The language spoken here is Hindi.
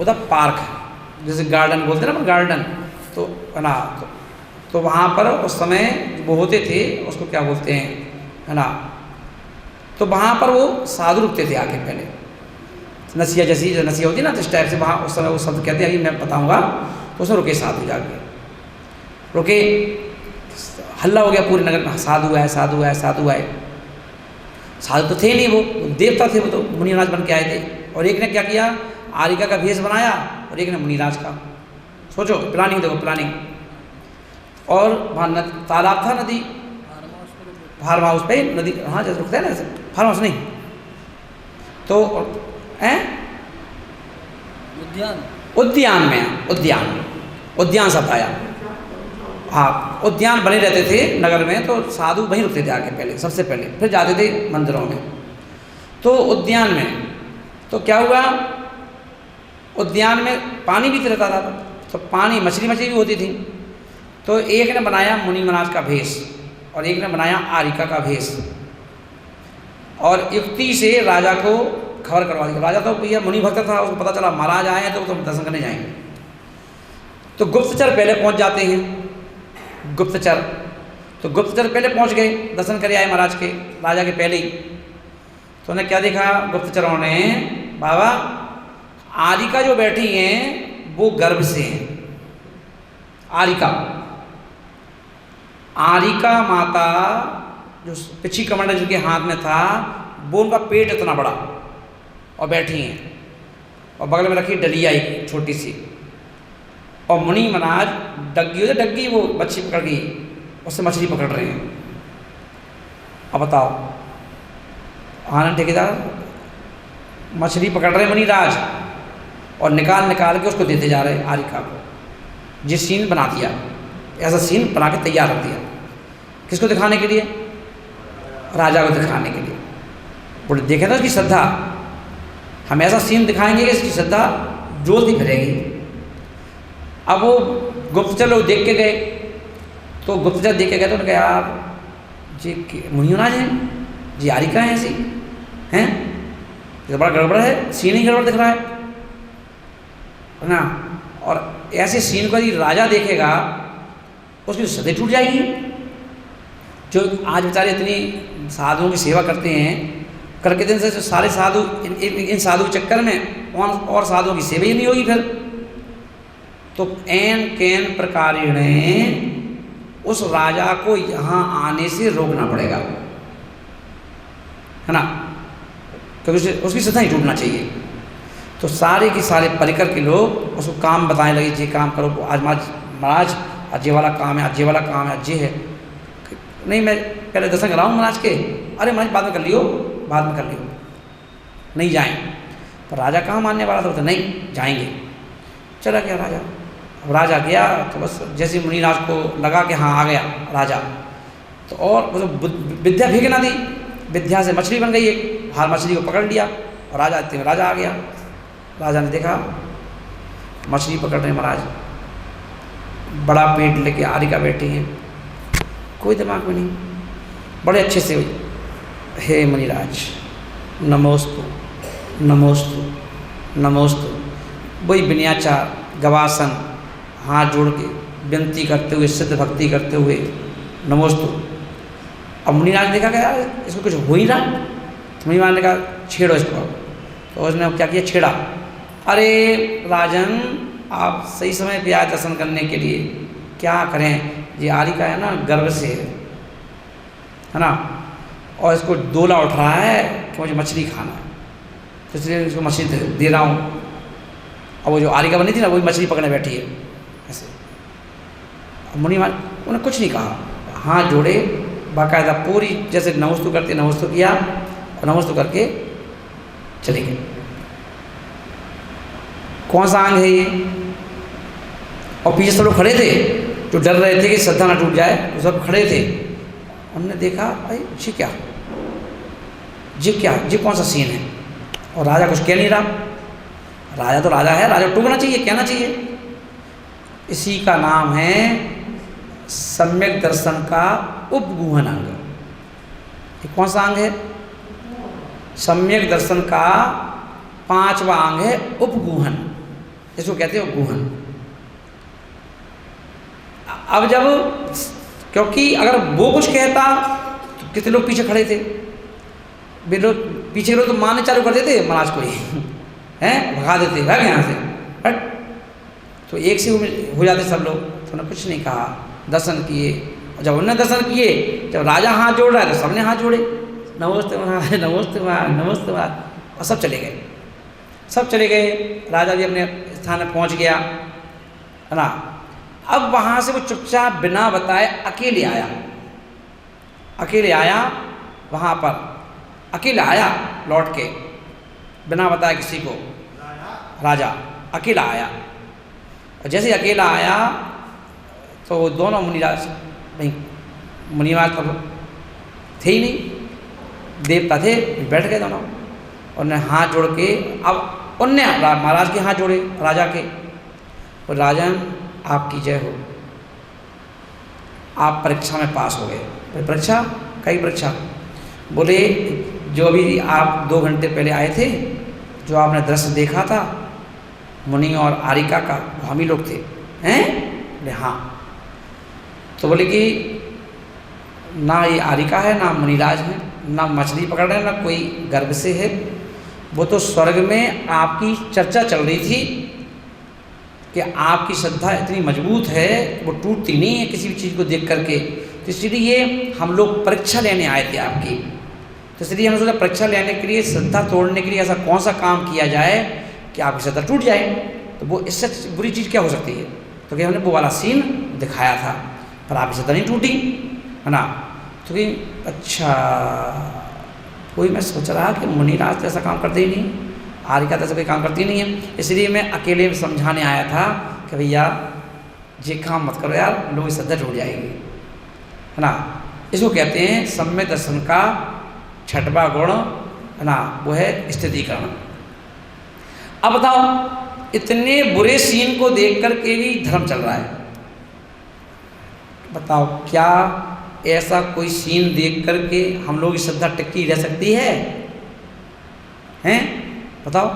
उधर पार्क है, जैसे गार्डन बोलते हैं ना, गार्डन, तो है ना, तो वहाँ पर उस समय वो होते थे, उसको क्या बोलते हैं, है ना, तो वहाँ पर वो साधु रुकते थे आके पहले, नसिया जैसी नसिया होती है ना, तो इस टाइप से वहाँ उस समय वो शब्द कहते हैं कि मैं बताऊँगा, तो उसमें रुके साधु जाके, रुके, हल्ला हो गया पूरे नगर में, साधु है साधु है साधु है। साधु तो थे नहीं, वो देवता थे, वो तो मुनिराज बन के आए थे। और एक ने क्या किया, आरिका का भेष बनाया और एक ने मुनिराज का। सोचो प्लानिंग, देखो प्लानिंग। और वहाँ तालाब था, नदी, फार्म हाउस पे नदी, हाँ जैसे रुकता है ना, ऐसे फार्म हाउस नहीं तो हैं उद्यान में, उद्यान शब्द आया। हाँ, उद्यान बने रहते थे नगर में, तो साधु वहीं रुकते थे आके पहले, सबसे पहले, फिर जाते थे मंदिरों में। तो उद्यान में तो क्या हुआ, उद्यान में पानी भी रहता था, तो पानी मछली भी होती थी। तो एक ने बनाया मुनि महाराज का भेष और एक ने बनाया आरिका का भेष, और युक्ति से राजा को खबर करवा दी। राजा तो भैया मुनि भक्त था, उसको पता चला महाराज आए हैं तो तुम दर्शन करने जाएंगे। तो गुप्तचर पहले पहुंच जाते हैं, गुप्तचर, तो गुप्तचर पहले पहुंच गए, दर्शन करे आए महाराज के, राजा के पहले ही। तो उन्हें क्या देखा गुप्तचरों ने, बाबा आरिका जो बैठी हैं वो गर्भ से हैं। आरिका माता जो पिछी कमंडल जिनके हाथ में था, वो उनका पेट इतना बड़ा और बैठी हैं, और बगल में रखी डलिया एक छोटी सी, और मुनि महाराज डग्गी वो मच्छी पकड़ गई, उससे मछली पकड़ रहे हैं। अब बताओ, आनंद ठेकेदार मछली पकड़ रहे मुनि राज और निकाल के उसको देते जा रहे आरिका को। जिस सीन बना दिया, ऐसा सीन बना के तैयार रख दिया, किसको दिखाने के लिए, राजा को दिखाने के लिए। बोले देखे ना उसकी श्रद्धा, हम ऐसा सीन दिखाएंगे कि इसकी श्रद्धा जोलती फिरेगी। अब वो गुप्तचर लोग देख के गए, तो गुप्तचर देख के गए तो उन्होंने कहा यार जी मुनि महाराज हैं जी, आरिका हैं ऐसी हैं, ये बड़ा गड़बड़ है, सीन ही गड़बड़ दिख रहा है ना। और ऐसे सीन को यदि राजा देखेगा उसकी श्रद्धा टूट जाएगी। जो आज बेचारे इतनी साधुओं की सेवा करते हैं, करके दिन से जो सारे साधु इन साधु के चक्कर में और साधुओं की सेवा ही नहीं होगी फिर। तो एन केन प्रकार उस राजा को यहाँ आने से रोकना पड़ेगा, है ना, क्योंकि उसकी श्रद्धा ही टूटना चाहिए। तो सारे के सारे परिकर के लोग उसको काम बताने लगे, ये काम करो, आज महाराज आज ये वाला काम है, आज ये वाला काम है, आज ये है। नहीं मैं पहले दर्शन कराऊँ महाराज के, अरे महाराज बाद में कर लियो, बाद में कर लियो, नहीं जाएं। पर राजा कहाँ मानने वाला था, तो नहीं जाएंगे। चला गया राजा। अब राजा गया तो बस जैसे मुनिराज को लगा कि हाँ आ गया राजा, तो और विद्या फेंकना दी, विद्या से मछली बन गई एक, हार मछली को पकड़ लिया और राजा इतने में राजा आ गया। राजा ने देखा मछली पकड़ रहे महाराज, बड़ा पेट लेके आरिका बैठी हैं, कोई दिमाग में नहीं, बड़े अच्छे से हे मुनिराज नमोस्तु नमोस्तु नमोस्तु, वही विनयाचार गवासन हाथ जोड़ के विनती करते हुए, सिद्ध भक्ति करते हुए नमोस्तु। अब मुनिराज ने देखा कि यार इसको कुछ हो ही रहा, तो मुनिराज ने कहा छेड़ो इसको। तो उसने क्या किया, छेड़ा। अरे राजन आप सही समय पे आए दर्शन करने के लिए, क्या करें, ये आरिका है ना गर्भ से है ना, और इसको डोला उठ रहा है कि मुझे मछली खाना है, तो इसलिए इसको मछली दे रहा हूँ। अब वो जो आरिका बनी थी ना, वही मछली पकड़ने बैठी है ऐसे। अब मुनि महाराज उन्हें कुछ नहीं कहा, हाथ जोड़े बाकायदा पूरी जैसे नमस्तु करते नमस्तु किया, और नमस्तु करके चले गए। कौन सा अंग है ये? और पीछे सब लोग खड़े थे जो डर रहे थे कि श्रद्धा ना टूट जाए, तो सब खड़े थे। उन्होंने देखा भाई ये क्या, ये कौन सा सीन है? और राजा कुछ कह नहीं रहा। राजा तो राजा है, राजा टूकना चाहिए, कहना चाहिए। इसी का नाम है सम्यक दर्शन का उपगूहन अंग। ये कौन सा अंग है? सम्यक दर्शन का 5वां अंग है उपगूहन। इसको कहते हो गुहन। अब जब, क्योंकि अगर वो कुछ कहता तो कितने लोग पीछे खड़े थे, वे लोग पीछे लोग तो मारने चालू कर देते महाराज को ही, हैं, भगा देते, भाग यहाँ से हट। तो एक से हो जाते सब लोग। तो उन्होंने कुछ नहीं कहा, दर्शन किए। जब उन्होंने दर्शन किए, जब राजा हाथ जोड़ रहा है तो सबने हाथ जोड़े, नमस्ते महाराज, नमस्ते महाराज, नमस्ते महाराज, और सब चले गए। सब चले गए, राजा भी अपने स्थान में पहुँच गया, है ना। अब वहाँ से वो चुपचाप बिना बताए अकेले आया, अकेले आया वहाँ पर, अकेले आया लौट के, बिना बताए किसी को, राजा अकेला आया। और जैसे अकेला आया तो वो दोनों मुनिराज, नहीं मुनिराज तो थे ही नहीं, देवता थे, बैठ गए दोनों। उन्हें हाथ जोड़ के, अब उनने महाराज के हाथ जोड़े, राजा के, और राजन आपकी जय हो, आप परीक्षा में पास हो गए। परीक्षा, कई परीक्षा? बोले जो भी आप 2 घंटे पहले आए थे, जो आपने दृश्य देखा था मुनि और आरिका का, वो हम ही लोग थे, हैं? बोले हाँ। तो बोले कि ना ये आरिका है, ना मुनिराज है, ना मछली पकड़ रहे हैं, ना कोई गर्भ से है, वो तो स्वर्ग में आपकी चर्चा चल रही थी कि आपकी श्रद्धा इतनी मजबूत है, वो टूटती नहीं है किसी भी चीज़ को देख करके। तो इसलिए हम लोग परीक्षा लेने आए थे आपकी। तो इसलिए हमने सोचा परीक्षा लेने के लिए, श्रद्धा तोड़ने के लिए ऐसा कौन सा काम किया जाए कि आपकी श्रद्धा टूट जाए। तो वो इससे बुरी चीज़ क्या हो सकती है? तो कि हमने वो वाला सीन दिखाया था, पर आपकी श्रद्धा नहीं टूटी, है ना। तो कि अच्छा, कोई मैं सोच रहा कि मुनिराज तो ऐसा काम करते ही नहीं, आरिका तो ऐसा कोई काम करती नहीं है, इसलिए मैं अकेले में समझाने आया था कि भैया ये काम मत करो यार, लोगों की श्रद्धा टूट जाएगी, है ना। इसको कहते हैं सम्यक दर्शन का 6वां गुण, है ना, वो है स्थितिकरण। अब बताओ, इतने बुरे सीन को देख करके भी धर्म चल रहा है। बताओ क्या ऐसा कोई सीन देख करके हम लोग की श्रद्धा टिकी रह सकती है? हैं? बताओ।